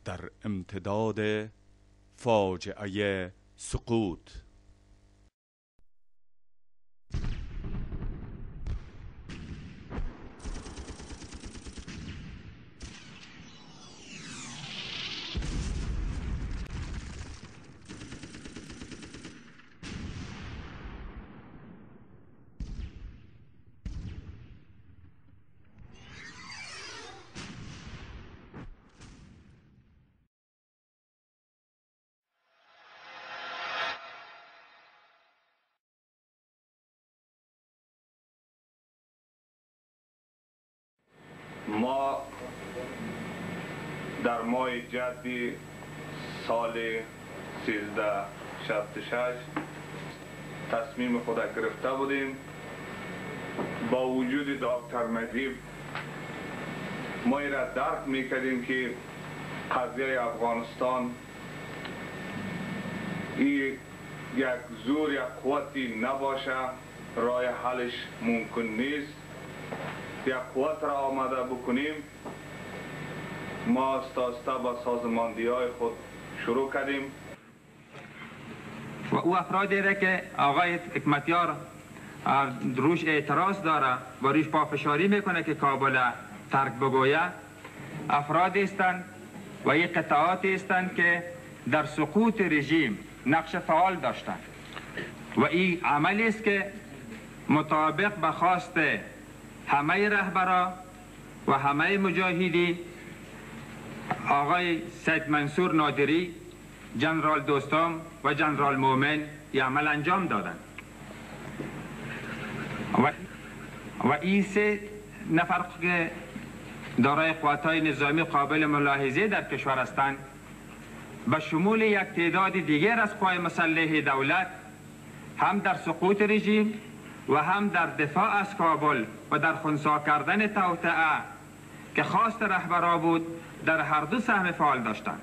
در امتداد فاجعه سقوط. ما در ماه جدی سال 1366 تصمیم خود گرفته بودیم با وجود دکتر نجیب ما را درک میکردیم که قضیه افغانستان این یک زور یک قوتی نباشه، راه حلش ممکن نیست. یک قوت را آماده بکنیم. ما آسته با سازماندهی های خود شروع کردیم و او افرادی را که آقای حکمتیار روش اعتراض داره و روش پافشاری میکنه که کابل ترک بگویه، افرادی هستند و یک قطعاتی هستند که در سقوط رژیم نقش فعال داشتند و این عملی است که مطابق به خواست همه رهبران و همه مجاهدین، آقای سید منصور نادری، جنرال دوستم و جنرال مومن این عمل انجام دادند و این سه نفر که دارای قوت‌های نظامی قابل ملاحظه در کشور هستند به شمول یک تعداد دیگر از قوای مسلح دولت هم در سقوط رژیم و هم در دفاع از کابل و در خنثی کردن توطئه که خواست رهبران بود در هر دو سهم فعال داشتند.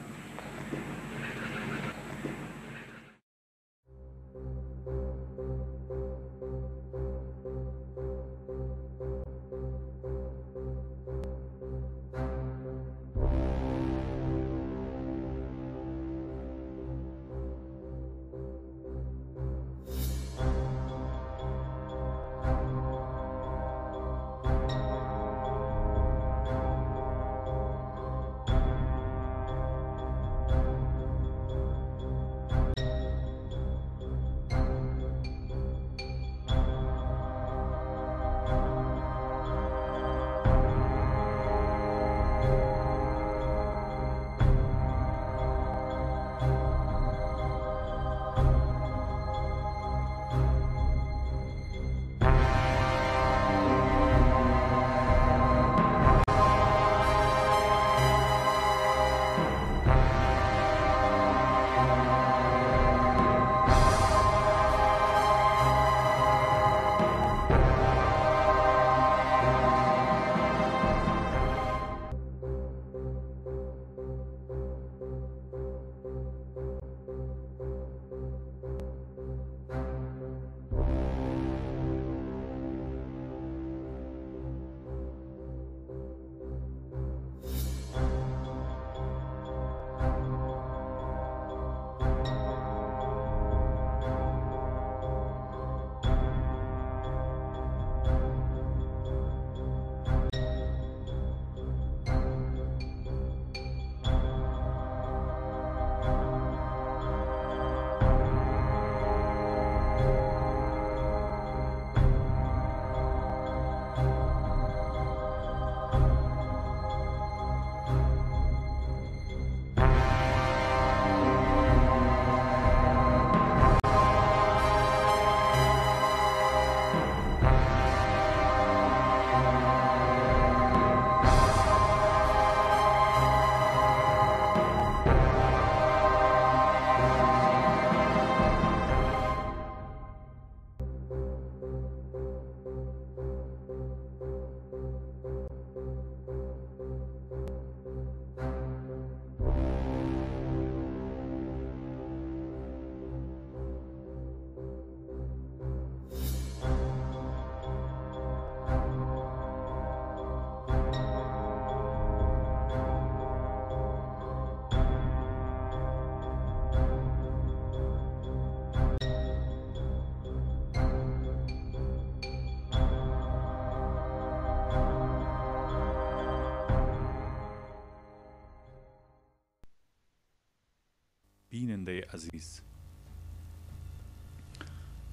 بیننده عزیز،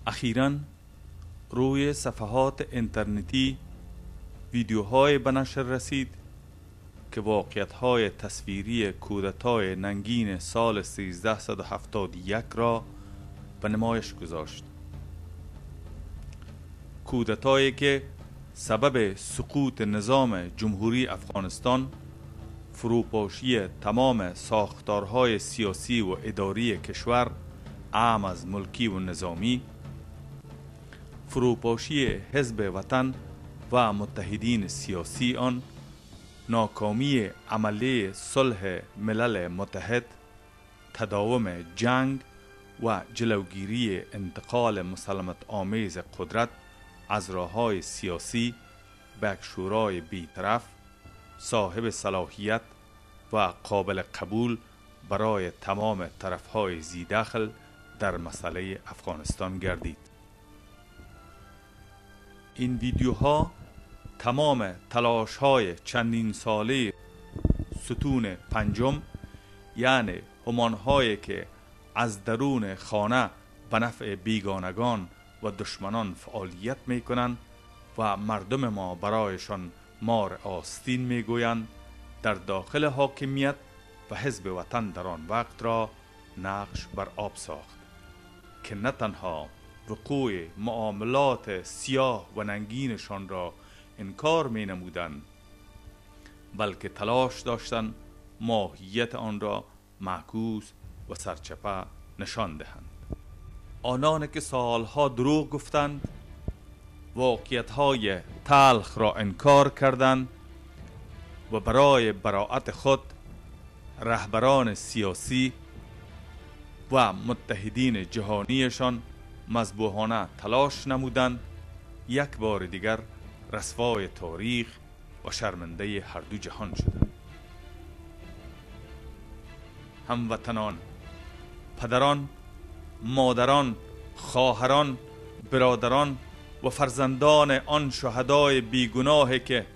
اخیراً روی صفحات اینترنتی ویدیوهای به نشر رسید که واقعیت‌های تصویری کودتای ننگین سال 1371 را به نمایش گذاشت. کودتایی که سبب سقوط نظام جمهوری افغانستان، فروپاشی تمام ساختارهای سیاسی و اداری کشور اعم از ملکی و نظامی، فروپاشی حزب وطن و متحدین سیاسی آن، ناکامی عملی صلح ملل متحد، تداوم جنگ و جلوگیری انتقال مسالمت آمیز قدرت از راه‌های سیاسی به یک شورای بی‌طرف صاحب صلاحیت و قابل قبول برای تمام طرف‌های ذی‌دخل در مسئله افغانستان گردید. این ویدیوها تمام تلاش‌های چندین ساله ستون پنجم، یعنی همان‌هایی که از درون خانه به نفع بیگانگان و دشمنان فعالیت می‌کنند و مردم ما برایشان مار آستین می‌گویند، در داخل حاکمیت و حزب وطن در آن وقت را نقش بر آب ساخت که نه تنها وقوع معاملات سیاه و ننگینشان را انکار می نمودند، بلکه تلاش داشتند ماهیت آن را معکوس و سرچپه نشان دهند. آنان که سالها دروغ گفتند، واقعیت‌های تلخ را انکار کردند و برای براءت خود رهبران سیاسی و متحدین جهانیشان مذبوحانه تلاش نمودند، یک بار دیگر رسوای تاریخ و شرمنده هر دو جهان شدند. هموطنان، پدران، مادران، خواهران، برادران و فرزندان آن شهدای بیگناهی که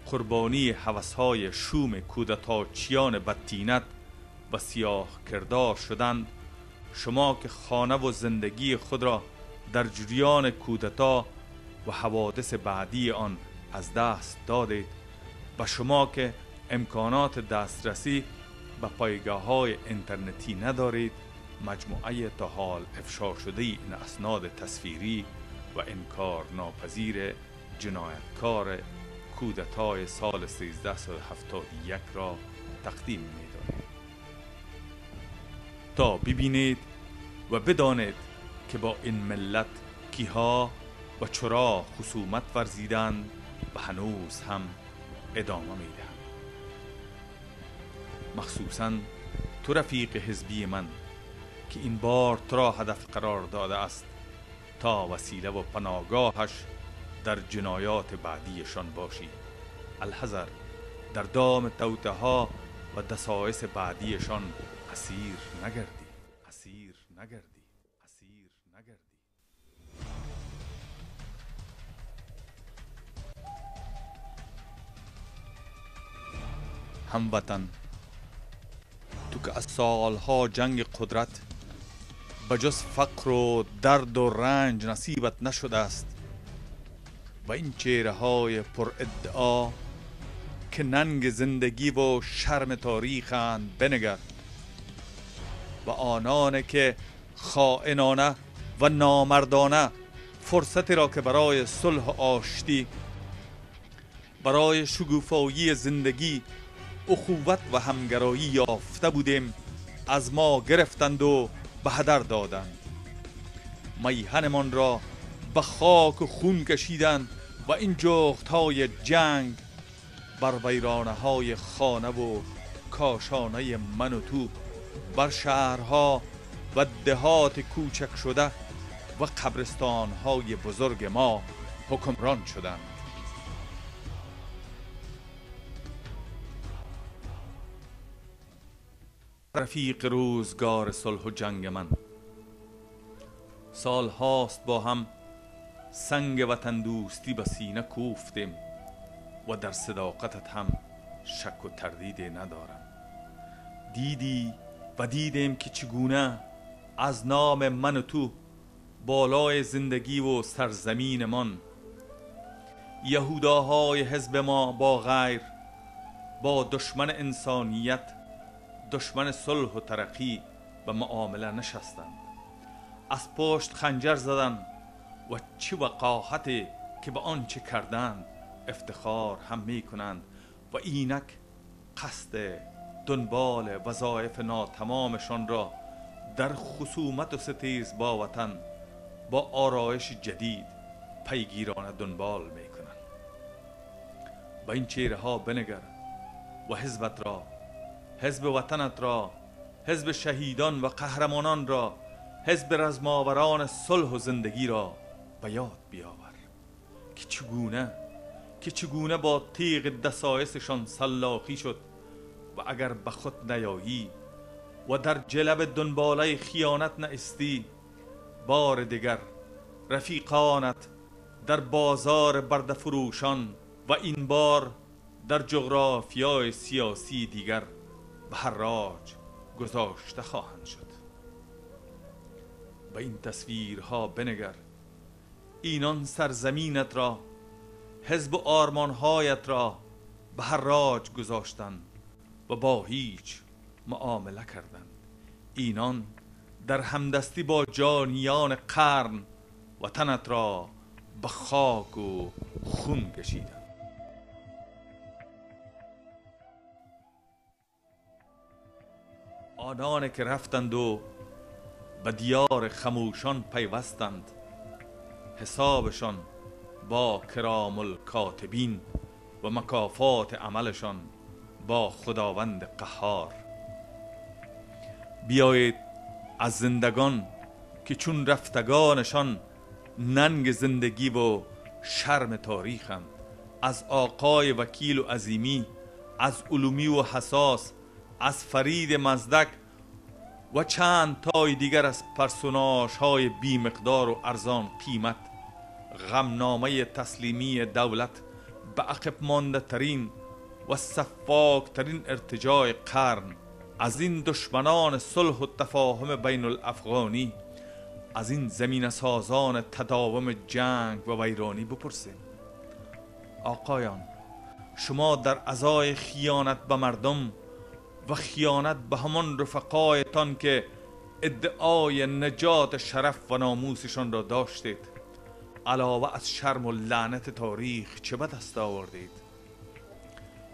قربانی هوس‌های شوم کودتاچیان بدطینت و سیاه کردار شدند، شما که خانه و زندگی خود را در جریان کودتا و حوادث بعدی آن از دست دادید، و شما که امکانات دسترسی به پایگاه‌های اینترنتی ندارید، مجموعه تا حال افشا شده این اسناد تصویری و انکار ناپذیر جنایتکار کودتای سال 1371 را تقدیم می‌دارید تا ببینید و بدانید که با این ملت کیها و چرا خصومت ورزیدند و هنوز هم ادامه میدهند. مخصوصاً تو رفیق حزبی من که این بار تو را هدف قرار داده است تا وسیله و پناهگاهش در جنایات بعدیشان باشی. الحذر در دام توطئه ها و دسایس بعدیشان اسیر نگردی. هموطن، تو که از سالها جنگ قدرت به جز فقر و درد و رنج نصیبت نشده است و این چهره های پر ادعا که ننگ زندگی و شرم تاریخند بنگر، و آنان که خائنانه و نامردانه فرصتی را که برای صلح و آشتی، برای شگوفایی زندگی، اخوت و همگرایی یافته بودیم از ما گرفتند و به هدر دادند. میهنمان را به خاک و خون کشیدند و این جغدهای جنگ بر ویرانه های خانه و کاشانه من و تو، بر شهرها و دهات کوچک شده و قبرستانهای بزرگ ما حکمران شدند. رفیق روزگار صلح و جنگ من، سال هاست با هم سنگ وطن دوستی به سینه کوفتیم و در صداقتت هم شک و تردیدی ندارم. دیدی و دیدیم که چگونه از نام من و تو بالای زندگی و سرزمینمان یهوداهای حزب ما با غیر، با دشمن انسانیت، دشمن صلح و ترقی و معامله نشستند. از پشت خنجر زدند و چه وقاحتی که به آنچه کردند افتخار هم می کنند و اینک قصد دنبال وظایف ناتمامشان را در خصومت و ستیز با وطن با آرایش جدید پیگیرانه دنبال می کنند. با این چهره ها بنگر و حزبت را، حزب وطنت را، حزب شهیدان و قهرمانان را، حزب رزماوران صلح و زندگی را به یاد بیاور که چگونه با تیغ دسایسشان سلاخی شد و اگر به خود نیایی و در جلب دنباله خیانت نایستی، بار دیگر رفیقانت در بازار برده فروشان و این بار در جغرافیای سیاسی دیگر به حراج گذاشته خواهند شد. به این تصویرها بنگر. اینان سرزمینت را، حزب و آرمانهایت را به حراج گذاشتند و با هیچ معامله کردند. اینان در همدستی با جانیان قرن وطنت را به خاک و خون کشیدند. آنان که رفتند و به دیار خموشان پیوستند، حسابشان با کرام الکاتبین و مکافات عملشان با خداوند قهار. بیایید از زندگان که چون رفتگانشان ننگ زندگی و شرم تاریخند، از آقای وکیل و عظیمی، از علومی و حساس، از فرید مزدک و چند تای دیگر از پرسوناژ های بی مقدار و ارزان قیمت، غمنامه تسلیمی دولت به عقب مانده ترین و سفاک ترین ارتجاع قرن، از این دشمنان صلح و تفاهم بین الافغانی، از این زمین سازان تداوم جنگ و ویرانی بپرسیم. آقایان، شما در ازای خیانت به مردم و خیانت به همان رفقایتان که ادعای نجات شرف و ناموسشان را داشتید، علاوه از شرم و لعنت تاریخ چه به دست آوردید؟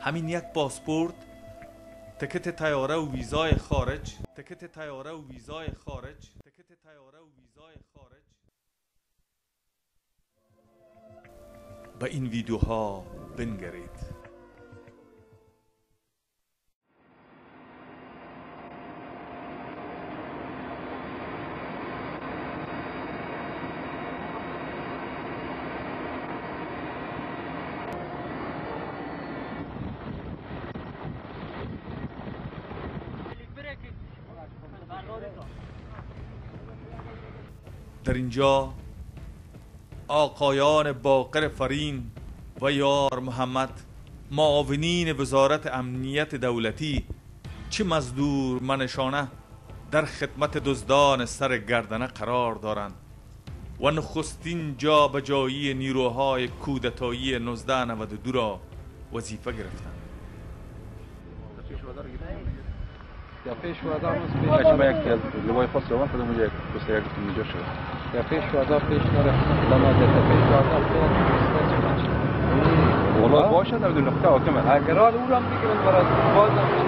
همین یک پاسپورت، تکت طیاره و ویزای خارج، به این ویدیوها بنگرید. در اینجا آقایان باقر فرین و یار محمد، معاونین وزارت امنیت دولتی، چه مزدور منشانه در خدمت دزدان سر گردنه قرار دارند و نخستین جا به جایی نیروهای کودتایی 1992 را وظیفه گرفتند. دفعه شهدا روز شما یک لوای خاص رو خودم یک دوست یک اینجا شد. دفعه شهدا پیش نرفت. لما دفعه شهدا والله باشه در نقطه حاکمه. اگر حال او را میگه من برای باز نمیشه.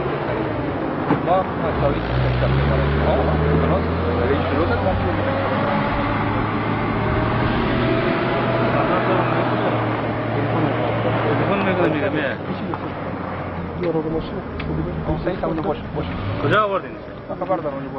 ما مساوی سیستم می‌کنیم. خلاص برای شروع کجا آوردین؟ خبر دارم.